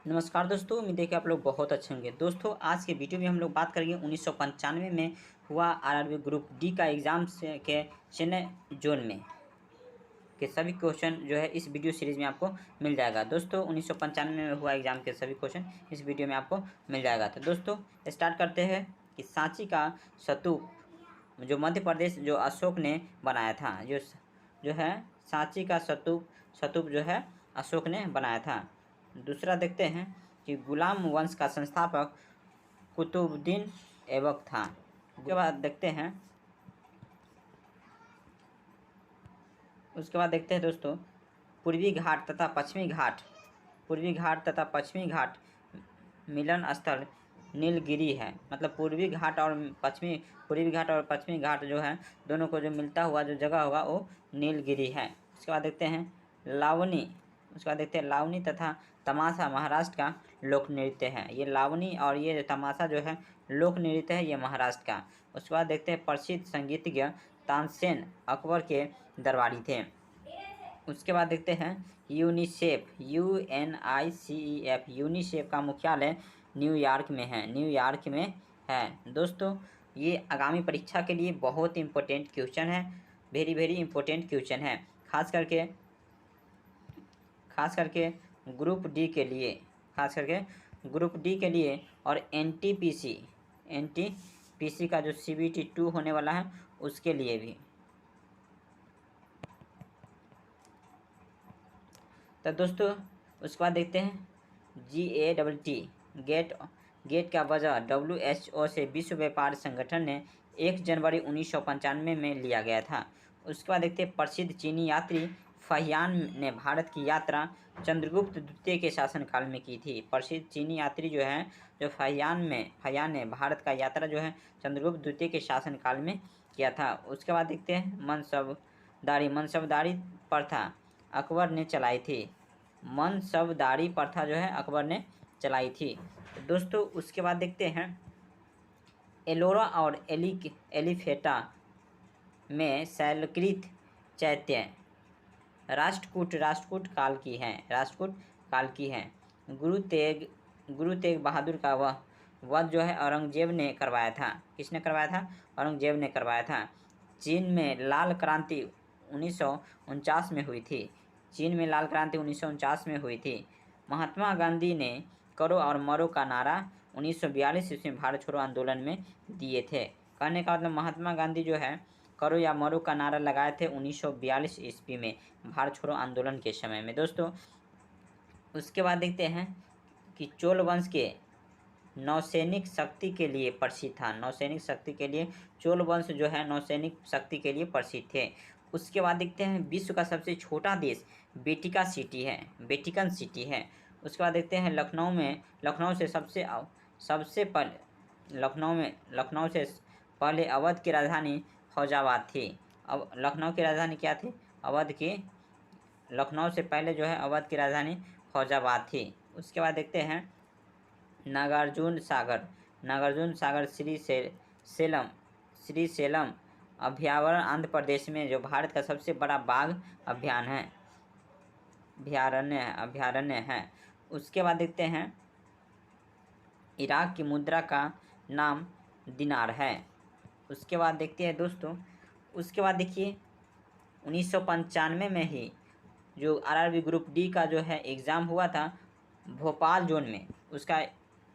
नमस्कार दोस्तों, उम्मीद है कि आप लोग बहुत अच्छे होंगे। दोस्तों, आज के वीडियो में हम लोग बात करेंगे 1995 में हुआ आरआरबी ग्रुप डी का एग्ज़ाम से के चेन्नई जोन में के सभी क्वेश्चन जो है इस वीडियो सीरीज़ में आपको मिल जाएगा। दोस्तों, 1995 में हुआ एग्ज़ाम के सभी क्वेश्चन इस वीडियो में आपको मिल जाएगा। तो दोस्तों, स्टार्ट करते हैं कि सांची का स्तूप जो मध्य प्रदेश जो अशोक ने बनाया था, जो है सांची का स्तूप जो है अशोक ने बनाया था। दूसरा देखते हैं कि गुलाम वंश का संस्थापक कुतुबुद्दीन ऐबक था। उसके बाद देखते हैं दोस्तों, पूर्वी घाट तथा पश्चिमी घाट मिलन स्थल नीलगिरी है। मतलब पूर्वी घाट और पश्चिमी घाट जो है दोनों को जो मिलता हुआ जो जगह होगा वो नीलगिरी है। उसके बाद देखते हैं लावनी तथा तमाशा महाराष्ट्र का लोक नृत्य है। ये लावनी और ये तमाशा जो है लोक नृत्य है, ये महाराष्ट्र का। उसके बाद देखते हैं प्रसिद्ध संगीतज्ञ तानसेन अकबर के दरबारी थे। उसके बाद देखते हैं यूनिसेफ यूनिसेफ का मुख्यालय न्यूयॉर्क में है। दोस्तों, ये आगामी परीक्षा के लिए बहुत इंपॉर्टेंट क्वेश्चन है, वेरी इंपॉर्टेंट क्वेश्चन है, खास करके ग्रुप डी के लिए और एनटीपीसी का जो CBT 2 होने वाला है उसके लिए भी। तो दोस्तों, उसके बाद देखते हैं गेट का वजह WHO से विश्व व्यापार संगठन ने 1 जनवरी 1995 में लिया गया था। उसके बाद देखते हैं प्रसिद्ध चीनी यात्री फहियान ने भारत की यात्रा चंद्रगुप्त द्वितीय के शासनकाल में की थी। प्रसिद्ध चीनी यात्री जो फहियान ने भारत का यात्रा जो है चंद्रगुप्त द्वितीय के शासनकाल में किया था। उसके बाद देखते हैं मनसबदारी प्रथा अकबर ने चलाई थी। मनसबदारी प्रथा जो है अकबर ने चलाई थी। दोस्तों, उसके बाद देखते हैं एलोरा और एलिफेटा में शैलकृत चैत्य राष्ट्रकूट काल की है। गुरु तेग बहादुर का वध जो है औरंगजेब ने करवाया था। किसने करवाया था? औरंगजेब ने करवाया था। चीन में लाल क्रांति 1949 में हुई थी। महात्मा गांधी ने करो और मरो का नारा 1942 ईस्वी में भारत छोड़ो आंदोलन में दिए थे। कहने का मतलब महात्मा गांधी जो है करो या मरो का नारा लगाए थे 1942 ईस्वी में भारत छोड़ो आंदोलन के समय में। दोस्तों, उसके बाद देखते हैं कि चोल वंश के नौसैनिक शक्ति के लिए प्रसिद्ध था। चोल वंश जो है नौसैनिक शक्ति के लिए प्रसिद्ध थे। उसके बाद देखते हैं विश्व का सबसे छोटा देश वेटिकन सिटी है। उसके बाद देखते हैं लखनऊ से पहले अवध की राजधानी फौजाबाद थी। अब लखनऊ की राजधानी क्या थी? लखनऊ से पहले जो है अवध की राजधानी फौजाबाद थी। उसके बाद देखते हैं नागार्जुन सागर श्री सेलम अभयारण्य आंध्र प्रदेश में जो भारत का सबसे बड़ा बाघ अभयारण्य है। उसके बाद देखते हैं इराक की मुद्रा का नाम दिनार है। उसके बाद देखते हैं दोस्तों, उसके बाद देखिए 1995 में ही जो आरआरबी ग्रुप डी का जो है एग्ज़ाम हुआ था भोपाल जोन में, उसका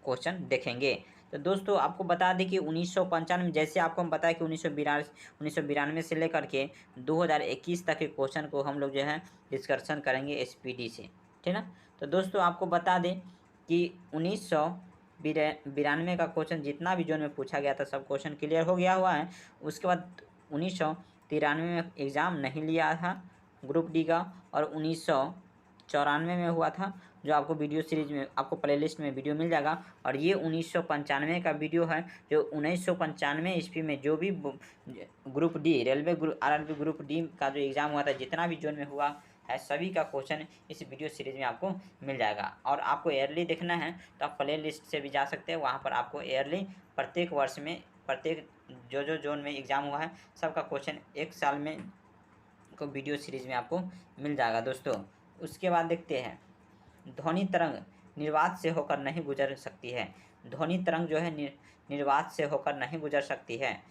क्वेश्चन देखेंगे। तो दोस्तों, आपको बता दें कि 1995 में जैसे आपको हम बताया कि 1992 से लेकर के 2021 तक के क्वेश्चन को हम लोग जो है डिस्कशन करेंगे SPD से, ठीक ना। तो दोस्तों, आपको बता दें कि 1992 का क्वेश्चन जितना भी जोन में पूछा गया था सब क्वेश्चन क्लियर हो गया हुआ है। उसके बाद 1993 में एग्ज़ाम नहीं लिया था ग्रुप डी का, और 1994 में हुआ था, जो आपको वीडियो सीरीज में आपको प्लेलिस्ट में वीडियो मिल जाएगा। और ये 1995 का वीडियो है, जो 1995 ईस्वी में जो भी group D RRB group D का जो एग्ज़ाम हुआ था जितना भी जोन में हुआ है सभी का क्वेश्चन इस वीडियो सीरीज़ में आपको मिल जाएगा। और आपको ईयरली देखना है तो आप प्ले लिस्ट से भी जा सकते हैं, वहाँ पर आपको ईयरली प्रत्येक वर्ष में प्रत्येक जो जोन में एग्ज़ाम हुआ है सबका क्वेश्चन एक साल में को वीडियो सीरीज़ में आपको मिल जाएगा दोस्तों। उसके बाद देखते हैं ध्वनि तरंग निर्वात से होकर नहीं गुजर सकती है। ध्वनि तरंग जो है निर्वात से होकर नहीं गुजर सकती है।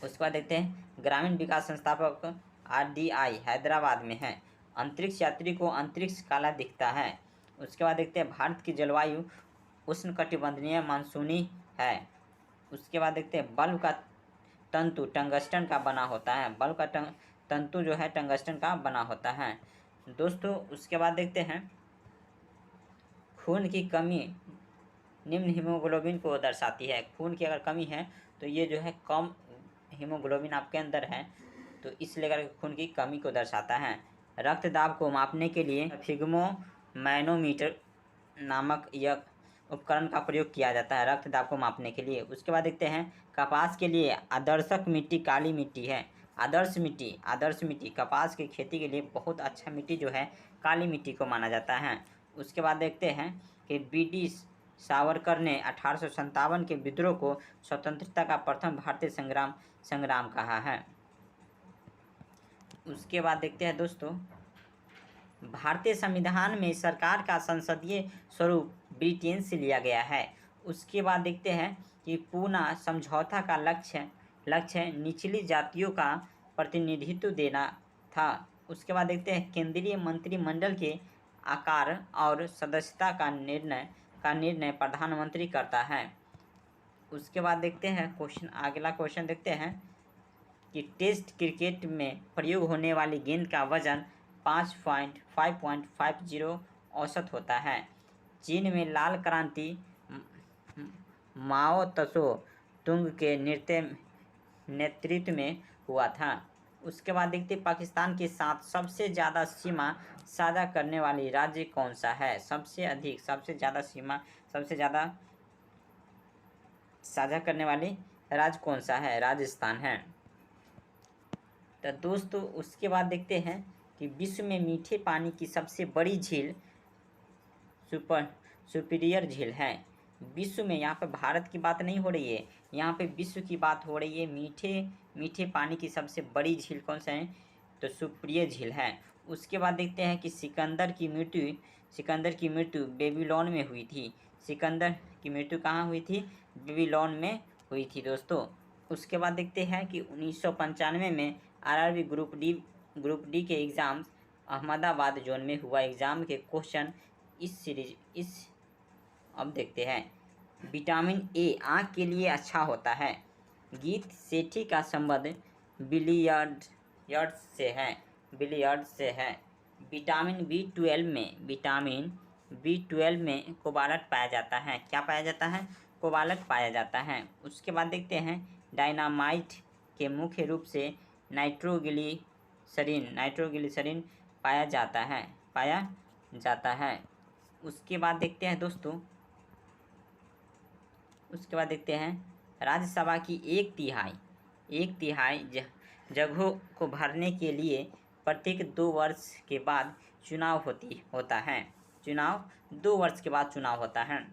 उसके बाद देखते हैं ग्रामीण विकास संस्थापक RDI हैदराबाद में है। अंतरिक्ष यात्री को अंतरिक्ष काला दिखता है। उसके बाद देखते हैं भारत की जलवायु उष्णकटिबंधीय मानसूनी है। उसके बाद देखते हैं बल्ब का तंतु टंगस्टन का बना होता है। बल्ब का तंतु जो है टंगस्टन का बना होता है दोस्तों। उसके बाद देखते हैं खून की कमी निम्न हीमोग्लोबिन को दर्शाती है। खून की अगर कमी है तो ये जो है कम हीमोग्लोबिन आपके अंदर है, तो इसलिए करके खून की कमी को दर्शाता है। रक्तदाब को मापने के लिए स्फिग्मोमैनोमीटर नामक यह उपकरण का प्रयोग किया जाता है रक्तदाब को मापने के लिए। उसके बाद देखते हैं कपास के लिए आदर्शक मिट्टी काली मिट्टी है। आदर्श मिट्टी कपास की खेती के लिए बहुत अच्छा मिट्टी जो है काली मिट्टी को माना जाता है। उसके बाद देखते हैं कि BD सावरकर ने 1857 के विद्रोह को स्वतंत्रता का प्रथम भारतीय संग्राम कहा है। उसके बाद देखते हैं दोस्तों भारतीय संविधान में सरकार का संसदीय स्वरूप ब्रिटेन से लिया गया है। उसके बाद देखते हैं कि पूना समझौता का लक्ष्य निचली जातियों का प्रतिनिधित्व देना था। उसके बाद देखते हैं केंद्रीय मंत्रिमंडल के आकार और सदस्यता का निर्णय प्रधानमंत्री करता है। उसके बाद देखते हैं अगला क्वेश्चन देखते हैं कि टेस्ट क्रिकेट में प्रयोग होने वाली गेंद का वजन 5.50 औसत होता है। चीन में लाल क्रांति माओ त्सो तुंग के नेतृत्व में हुआ था। उसके बाद देखते पाकिस्तान के साथ सबसे ज़्यादा सीमा साझा करने वाली राज्य कौन सा है। सबसे ज़्यादा साझा करने वाली राज्य कौन सा है। राजस्थान है। तो दोस्तों उसके बाद देखते हैं कि विश्व में मीठे पानी की सबसे बड़ी झील सुपीरियर झील है। विश्व में, यहाँ पे भारत की बात नहीं हो रही है, यहाँ पे विश्व की बात हो रही है। मीठे पानी की सबसे बड़ी झील कौन सा है, तो सुपीरियर झील है। उसके बाद देखते हैं कि सिकंदर की मृत्यु बेबीलोन में हुई थी। सिकंदर की मृत्यु कहाँ हुई थी, बेबीलोन में हुई थी दोस्तों। उसके बाद देखते हैं कि 1995 में RRB ग्रुप डी के एग्ज़ाम्स अहमदाबाद जोन में हुआ एग्ज़ाम के क्वेश्चन अब देखते हैं। विटामिन ए आँख के लिए अच्छा होता है। गीत सेठी का संबंध बिलियर्ड से है। विटामिन B12 में कोबाल्ट पाया जाता है। क्या पाया जाता है, कोबाल्ट पाया जाता है। उसके बाद देखते हैं डायनामाइट के मुख्य रूप से नाइट्रोग्लिसरीन पाया जाता है। उसके बाद देखते हैं दोस्तों, राज्यसभा की एक तिहाई जगहों को भरने के लिए प्रत्येक 2 वर्ष के बाद चुनाव होता है। 2 वर्ष के बाद चुनाव होता है।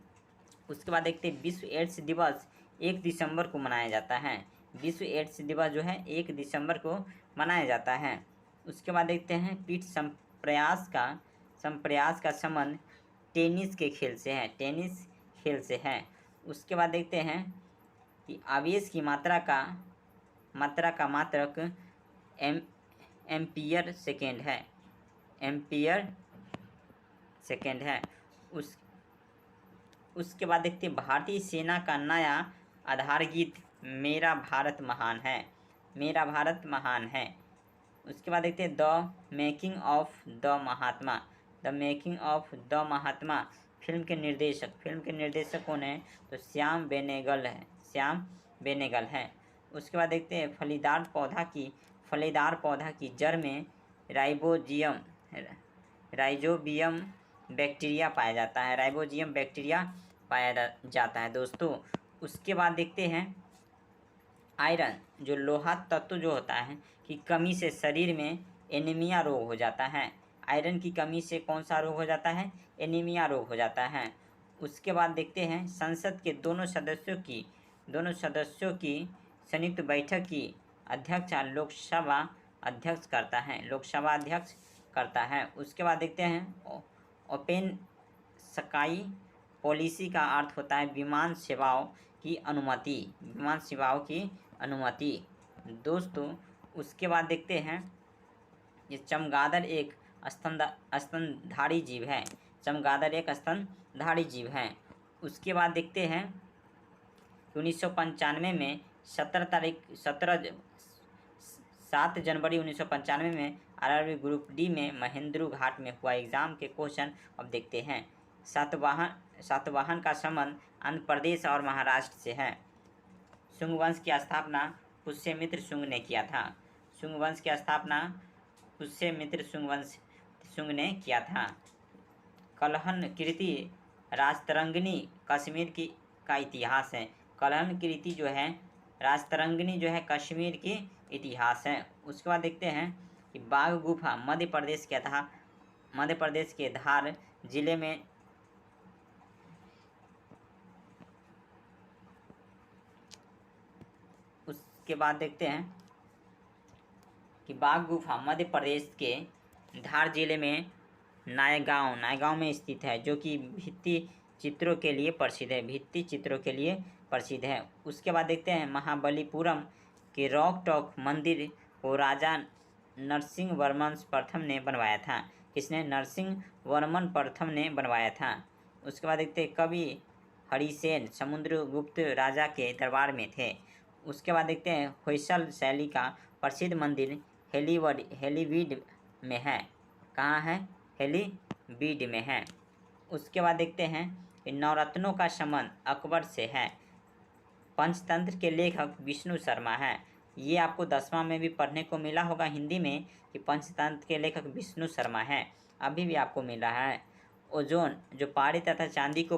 उसके बाद देखते हैं विश्व एड्स दिवस 1 दिसंबर को मनाया जाता है। विश्व एड्स दिवस जो है 1 दिसंबर को मनाया जाता है। उसके बाद देखते हैं पीठ संप्रयास का संबंध टेनिस खेल से है। उसके बाद देखते हैं कि आवेश की मात्रा का मात्रक एम्पियर सेकेंड है। उसके बाद देखते हैं भारतीय सेना का नया आधार गीत मेरा भारत महान है। उसके बाद देखते हैं the making of the Mahatma film के निर्देशक कौन है, तो श्याम बेनेगल है। उसके बाद देखते हैं फलीदार पौधा की जड़ में राइजोबियम बैक्टीरिया पाया जाता है दोस्तों। उसके बाद देखते हैं आयरन जो लोहा तत्व जो होता है की कमी से शरीर में एनीमिया रोग हो जाता है। आयरन की कमी से कौन सा रोग हो जाता है, एनीमिया रोग हो जाता है। उसके बाद देखते हैं संसद के दोनों सदस्यों की संयुक्त बैठक की अध्यक्षता लोकसभा अध्यक्ष करता है। उसके बाद देखते हैं ओपन स्काई पॉलिसी का अर्थ होता है विमान सेवाओं की अनुमति, विमान सेवाओं की अनुमति। दोस्तों उसके बाद देखते हैं ये चमगादड़ एक स्तनधारी जीव है, चमगादड़ एक स्तनधारी जीव है। उसके बाद देखते हैं 1995 में 7 जनवरी 1995 में आरआरबी ग्रुप डी में महेंद्रू घाट में हुआ एग्ज़ाम के क्वेश्चन अब देखते हैं। सातवाहन का संबंध आंध्र प्रदेश और महाराष्ट्र से है। शुंग वंश की स्थापना पुष्यमित्र शुंग ने किया था। शुंग वंश की स्थापना पुष्यमित्र शुंग ने किया था। कलहन कीर्ति राजतरंगिणी कश्मीर का इतिहास है। कलहन कीर्ति जो है राजतरंगिणी जो है कश्मीर की इतिहास है। उसके बाद देखते हैं कि बाघ गुफा मध्य प्रदेश के धार जिले में उसके बाद देखते हैं कि बाघ गुफा मध्य प्रदेश के धार जिले में नायगांव में स्थित है, जो कि भित्ति चित्रों के लिए प्रसिद्ध है। उसके बाद देखते हैं महाबलीपुरम के रॉक टॉक मंदिर को राजा नरसिंह वर्मन प्रथम ने बनवाया था। किसने? नरसिंह वर्मन प्रथम ने बनवाया था। उसके बाद देखते हैं कवि हरिसेन समुद्रगुप्त राजा के दरबार में थे। उसके बाद देखते हैं होयसल शैली का प्रसिद्ध मंदिर हेलीवीड में है। कहाँ है? हेलीवीड में है। उसके बाद देखते हैं कि नवरत्नों का संबंध अकबर से है। पंचतंत्र के लेखक विष्णु शर्मा हैं। ये आपको 10वां में भी पढ़ने को मिला होगा हिंदी में कि पंचतंत्र के लेखक विष्णु शर्मा हैं, अभी भी आपको मिल रहा है। ओजोन जो पारे तथा चांदी को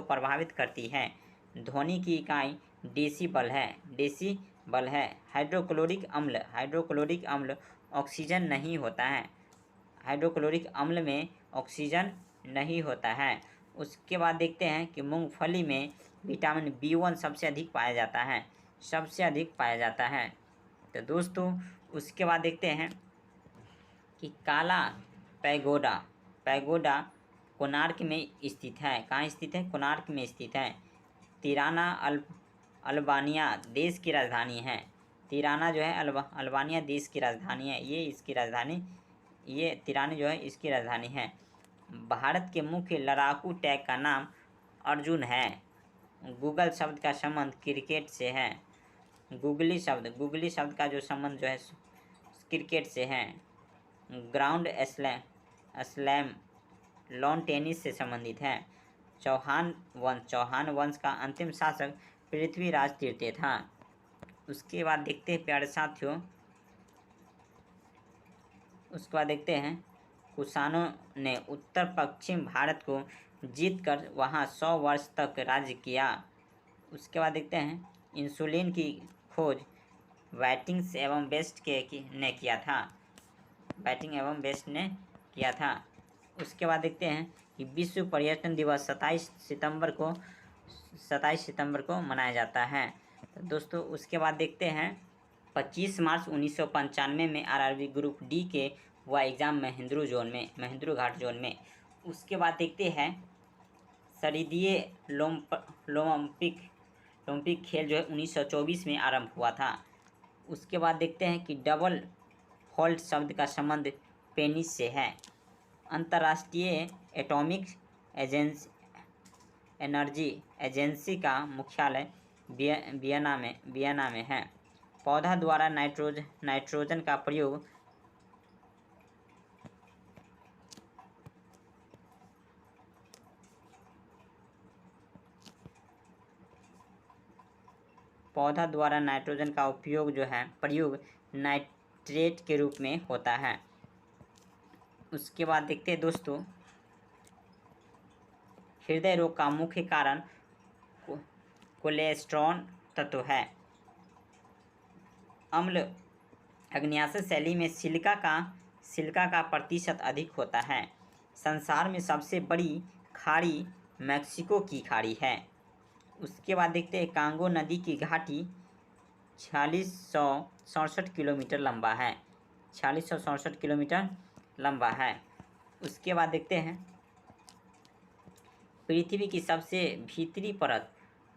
प्रभावित करती है। ध्वनि की इकाई डेसीबल है। हाइड्रोक्लोरिक अम्ल ऑक्सीजन नहीं होता है। हाइड्रोक्लोरिक अम्ल में ऑक्सीजन नहीं होता है। उसके बाद देखते हैं कि मूंगफली में विटामिन B1 सबसे अधिक पाया जाता है। तो दोस्तों उसके बाद देखते हैं कि काला पैगोडा कोणार्क में स्थित है। कहाँ स्थित है? कोणार्क में स्थित है। तिराना अल्बानिया देश की राजधानी है। तिराना जो है अल्बानिया देश की राजधानी है। तिराना जो है इसकी राजधानी है। भारत के मुख्य लड़ाकू टैंक का नाम अर्जुन है। गूगल शब्द का संबंध क्रिकेट से है। गूगली शब्द का जो संबंध जो है क्रिकेट से है। ग्राउंड स्लैम लॉन टेनिस से संबंधित है। चौहान वंश का अंतिम शासक पृथ्वीराज तृतीय था। उसके बाद देखते हैं प्यारे साथियों, उसके बाद देखते हैं कुषाणों ने उत्तर पश्चिम भारत को जीतकर वहां 100 वर्ष तक राज्य किया। उसके बाद देखते हैं इंसुलिन की खोज वाइटिंग्स एवं बेस्ट ने किया था। उसके बाद देखते हैं कि विश्व पर्यटन दिवस 27 सितंबर को मनाया जाता है। तो दोस्तों उसके बाद देखते हैं 25 मार्च 1995 में आरआरबी ग्रुप डी के हुआ एग्ज़ाम महेंद्रू घाट जोन में। उसके बाद देखते हैं शरदीय ओलंपिक खेल जो है 1924 में आरंभ हुआ था। उसके बाद देखते हैं कि डबल हॉल्ट शब्द का संबंध पेनिस से है। अंतर्राष्ट्रीय एटॉमिक एनर्जी एजेंसी का मुख्यालय वियना में है। पौधा द्वारा नाइट्रोजन का प्रयोग प्रयोग नाइट्रेट के रूप में होता है। उसके बाद देखते हैं दोस्तों हृदय रोग का मुख्य कारण कोलेस्ट्रॉल तत्व है। अम्ल आग्नेयास्थ शैली में सिलिका का प्रतिशत अधिक होता है। संसार में सबसे बड़ी खाड़ी मैक्सिको की खाड़ी है। उसके बाद देखते हैं कांगो नदी की घाटी 4667 किलोमीटर लंबा है। उसके बाद देखते हैं पृथ्वी की सबसे भीतरी परत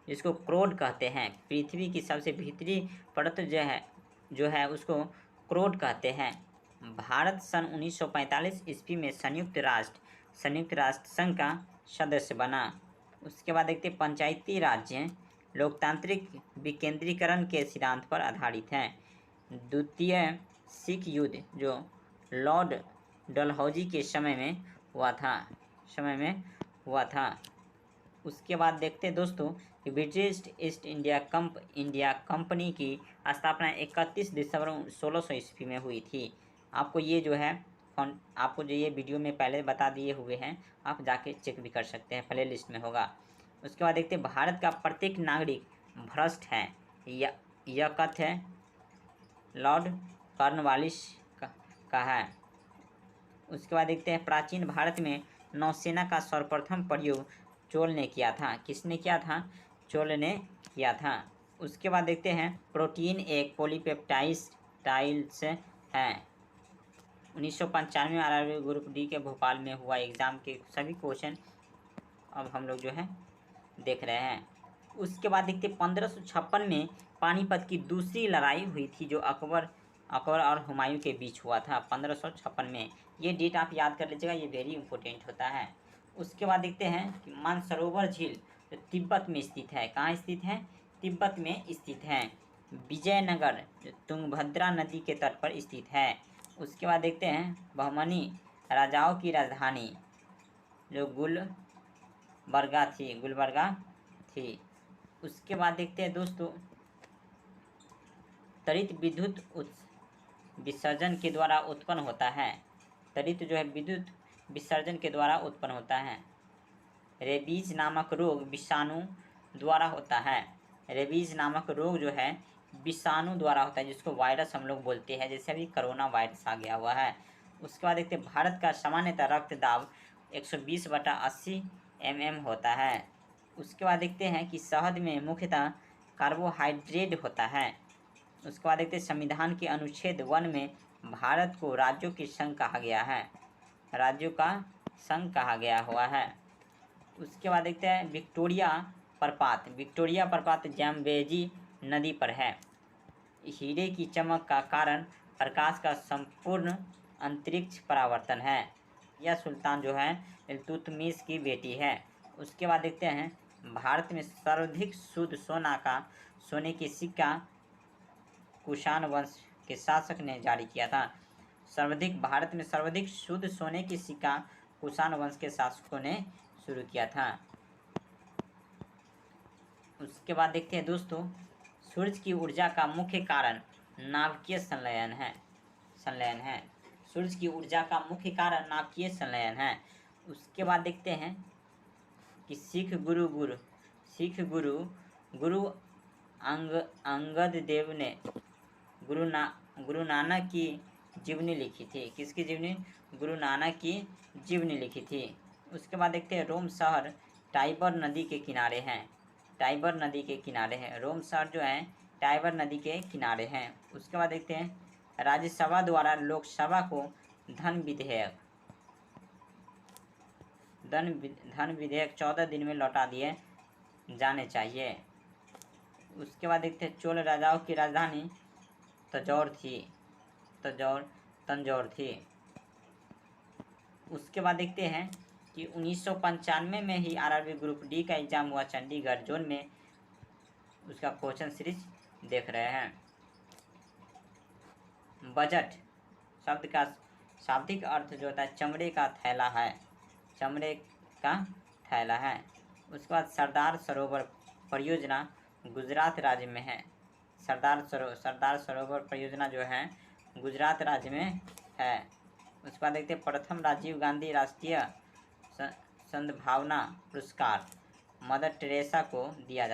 जिसको क्रोड कहते हैं, पृथ्वी की सबसे भीतरी परत जो है उसको क्रोड कहते हैं। भारत सन 1945 ईस्वी में संयुक्त राष्ट्र संघ का सदस्य बना। उसके बाद देखते पंचायती राज्य लोकतांत्रिक विकेंद्रीकरण के सिद्धांत पर आधारित हैं। द्वितीय सिख युद्ध जो लॉर्ड डलहौजी के समय में हुआ था। उसके बाद देखते हैं दोस्तों कि ब्रिटिश ईस्ट इंडिया कंपनी की स्थापना 31 दिसंबर 1600 ईस्वी में हुई थी। आपको ये वीडियो में पहले बता दिए हुए हैं, आप जाके चेक भी कर सकते हैं, प्ले लिस्ट में होगा। उसके बाद देखते हैं भारत का प्रत्येक नागरिक भ्रष्ट है, यह कथ्य लॉर्ड कॉर्नवालिस का है। उसके बाद देखते हैं प्राचीन भारत में नौसेना का सर्वप्रथम प्रयोग चोल ने किया था। किसने किया था? चोल ने किया था। उसके बाद देखते हैं प्रोटीन एक पॉलीपेप्टाइड्स है। 1995 में आरआरबी ग्रुप डी के भोपाल में हुआ एग्ज़ाम के सभी क्वेश्चन अब हम लोग जो है देख रहे हैं। उसके बाद देखते 1556 में पानीपत की दूसरी लड़ाई हुई थी जो अकबर और हुमायूं के बीच हुआ था 1556 में। ये डेट आप याद कर लीजिएगा, ये वेरी इंपॉर्टेंट होता है। उसके बाद देखते हैं कि मानसरोवर झील जो तिब्बत में स्थित है। कहाँ स्थित है? तिब्बत में स्थित है। विजयनगर जो तुंगभद्रा नदी के तट पर स्थित है। उसके बाद देखते हैं बहमनी राजाओं की राजधानी जो गुलबर्गा थी। उसके बाद देखते हैं दोस्तों त्वरित विद्युत विसर्जन के द्वारा उत्पन्न होता है। त्वरित जो है विद्युत विसर्जन के द्वारा उत्पन्न होता है। रेबीज नामक रोग विषाणु द्वारा होता है। रेबीज नामक रोग जो है विषाणु द्वारा होता है, जिसको वायरस हम लोग बोलते हैं, जैसे अभी कोरोना वायरस आ गया हुआ है। उसके बाद देखते हैं भारत का सामान्यतः रक्तदाब 120/80 mm होता है। उसके बाद देखते हैं कि शहद में मुख्यतः कार्बोहाइड्रेट होता है। उसके बाद देखते हैं संविधान के अनुच्छेद 1 में भारत को राज्यों की संघ कहा गया है। राज्यों का संघ कहा गया हुआ है। उसके बाद देखते हैं विक्टोरिया प्रपात जैम्बेजी नदी पर है। हीरे की चमक का कारण प्रकाश का संपूर्ण अंतरिक्ष परावर्तन है। यह सुल्तान जो है इल्तुतमिश की बेटी है। उसके बाद देखते हैं भारत में सर्वाधिक शुद्ध सोने की सिक्का कुषाण वंश के शासक ने जारी किया था। भारत में सर्वाधिक शुद्ध सोने की सिक्का कुषाण वंश के शासकों ने शुरू किया था। उसके बाद देखते हैं दोस्तों सूर्य की ऊर्जा का मुख्य कारण नाभिकीय संलयन है। सूर्य की ऊर्जा का मुख्य कारण नाभिकीय संलयन है। उसके बाद देखते हैं कि सिख गुरु अंगद देव ने गुरु नानक की जीवनी लिखी थी। किसकी जीवनी? गुरु नानक की जीवनी लिखी थी। उसके बाद देखते हैं रोम शहर टाइबर नदी के किनारे हैं। रोम शहर जो है टाइबर नदी के किनारे हैं। उसके बाद देखते हैं राज्यसभा द्वारा लोकसभा को धन विधेयक 14 दिन में लौटा दिए जाने चाहिए। उसके बाद देखते हैं चोल राजाओं की राजधानी तंजौर थी। उसके बाद देखते हैं कि 1995 में ही आरआरबी ग्रुप डी का एग्जाम हुआ चंडीगढ़ जोन में। उसका क्वेश्चन सीरीज देख रहे हैं। बजट शब्द का शाब्दिक अर्थ जो होता है चमड़े का थैला है। उसके बाद सरदार सरोवर परियोजना गुजरात राज्य में है। सरदार सरोवर परियोजना जो है गुजरात राज्य में है। उसके बाद देखते हैं प्रथम राजीव गांधी राष्ट्रीय सद्भावना पुरस्कार मदर टेरेसा को दिया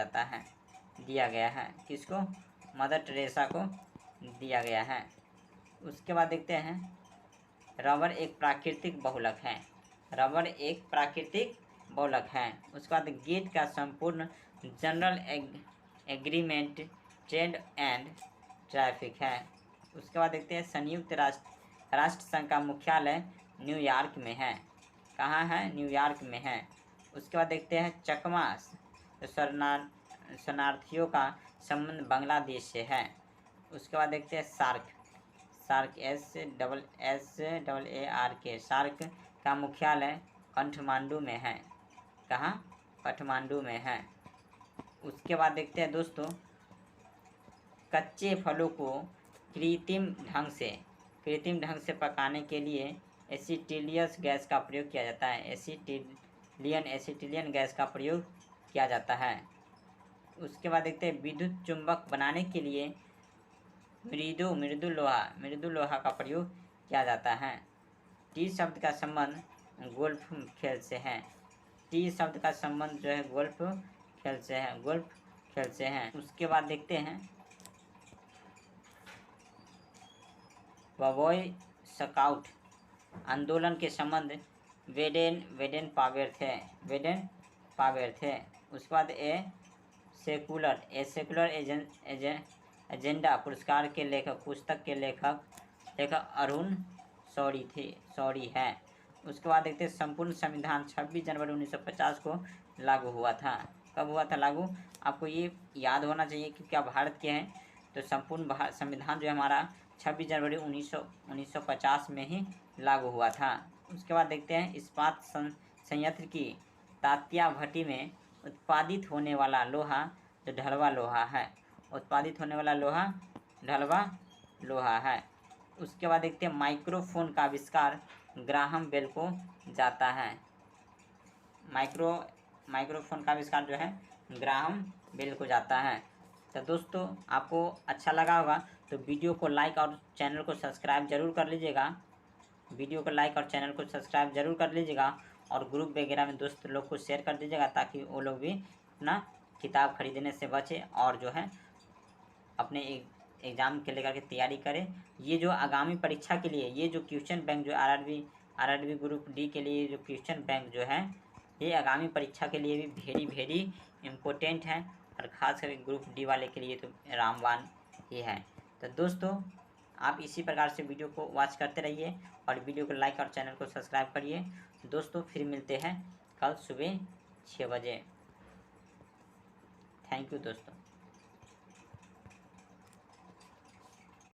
गया है। किसको? मदर टेरेसा को दिया गया है। उसके बाद देखते हैं रबर एक प्राकृतिक बहुलक है। उसके बाद गेट का संपूर्ण general agreement trade and traffic है। उसके बाद देखते हैं संयुक्त राष्ट्र संघ का मुख्यालय न्यूयॉर्क में है। कहाँ है? न्यूयॉर्क में है। उसके बाद देखते हैं चकमा शरणार्थियों का संबंध बांग्लादेश से है। उसके बाद देखते हैं सार्क SAARK सार्क का मुख्यालय काठमांडू में है। कहाँ? काठमांडू में है। उसके बाद देखते हैं दोस्तों कच्चे फलों को कृत्रिम ढंग से पकाने के लिए एसिटिलियस गैस का प्रयोग किया जाता है। एसिटिलियन गैस का प्रयोग किया जाता है। उसके बाद देखते हैं विद्युत चुंबक बनाने के लिए मृदु लोहा का प्रयोग किया जाता है। टी शब्द का संबंध गोल्फ खेल से है। टी शब्द का संबंध जो है गोल्फ खेल से है। उसके बाद देखते हैं बॉय स्काउट आंदोलन के संबंध वेडेन पावेर थे। उसके बाद सेकुलर एजेंडा पुस्तक के लेखक अरुण शौरी है। उसके बाद देखते हैं संपूर्ण संविधान 26 जनवरी 1950 को लागू हुआ था। कब हुआ था लागू? आपको ये याद होना चाहिए कि क्या भारत के हैं, तो संपूर्ण संविधान जो है हमारा 26 जनवरी 1950 में ही लागू हुआ था। उसके बाद देखते हैं इस्पात संयंत्र की तात्या भट्टी में उत्पादित होने वाला लोहा जो ढलवा लोहा है। उसके बाद देखते हैं माइक्रोफोन का आविष्कार ग्राहम बेल को जाता है। माइक्रोफोन का आविष्कार जो है ग्राहम बेल को जाता है। तो दोस्तों आपको अच्छा लगा होगा तो वीडियो को लाइक और चैनल को सब्सक्राइब जरूर कर लीजिएगा। और ग्रुप वगैरह में दोस्त लोग को शेयर कर दीजिएगा ताकि वो लोग भी अपना किताब खरीदने से बचे और जो है अपने एग्ज़ाम के लेकर के तैयारी करें। ये जो आगामी परीक्षा के लिए ये जो क्वेश्चन बैंक जो आरआरबी ग्रुप डी के लिए जो क्वेश्चन बैंक जो है ये आगामी परीक्षा के लिए भी वेरी इम्पोर्टेंट है और ख़ास करके ग्रुप डी वाले के लिए तो रामबाण ही है। तो दोस्तों आप इसी प्रकार से वीडियो को वॉच करते रहिए और वीडियो को लाइक और चैनल को सब्सक्राइब करिए। दोस्तों फिर मिलते हैं कल सुबह 6 बजे। थैंक यू दोस्तों।